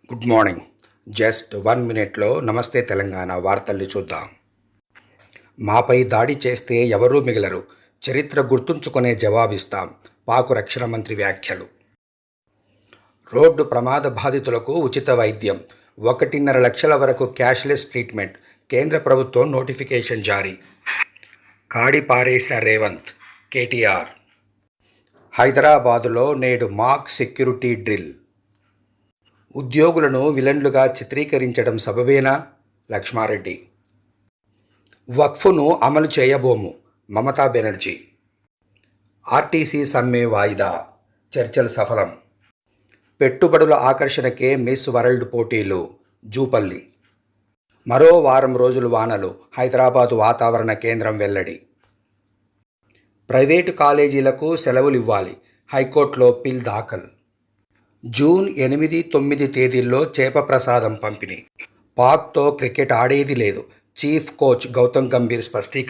Good morning. Just 1 మినిట్లో నమస్తే తెలంగాణ వార్తల్ని చూద్దాం. మాపై దాడి చేస్తే ఎవరూ మిగలరు, చరిత్ర గుర్తుంచుకునే జవాబిస్తాం. పాక్ రక్షణ మంత్రి వ్యాఖ్యలు. రోడ్డు ప్రమాద బాధితులకు ఉచిత వైద్యం, 1.5 లక్షల వరకు క్యాష్లెస్ ట్రీట్మెంట్. కేంద్ర ప్రభుత్వం నోటిఫికేషన్ జారీ. కాడి పారేసిన రేవంత్, కేటీఆర్. హైదరాబాదులో నేడు మాక్ సెక్యూరిటీ డ్రిల్. ఉద్యోగులను విలన్లుగా చిత్రీకరించడం సబబేనా? లక్ష్మారెడ్డి. వక్ఫ్ను అమలు చేయబోము, మమతా బెనర్జీ. ఆర్టీసీ సమ్మె వాయిదా, చర్చలు సఫలం. పెట్టుబడుల ఆకర్షణకే మిస్ వరల్డ్ పోటీలు, జూపల్లి. మరో వారం రోజులు వానలు, హైదరాబాదు వాతావరణ కేంద్రం వెల్లడి. ప్రైవేటు కాలేజీలకు సెలవులివ్వాలి, హైకోర్టులో పిల్ దాఖలు. జూన్ 8, 9 తేదీల్లో చేప ప్రసాదం పంపిణీ. పాక్తో క్రికెట్ ఆడేది లేదు, చీఫ్ కోచ్ గౌతమ్ గంభీర్ స్పష్టీకరణ.